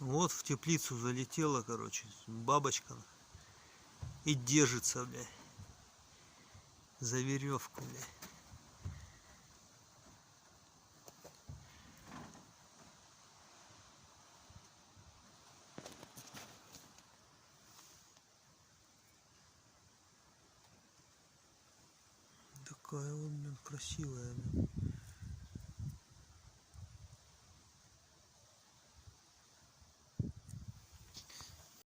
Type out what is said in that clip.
Вот в теплицу залетела, короче, бабочка. И держится, бля, за веревку, бля. Такая вот, блин, красивая, блин.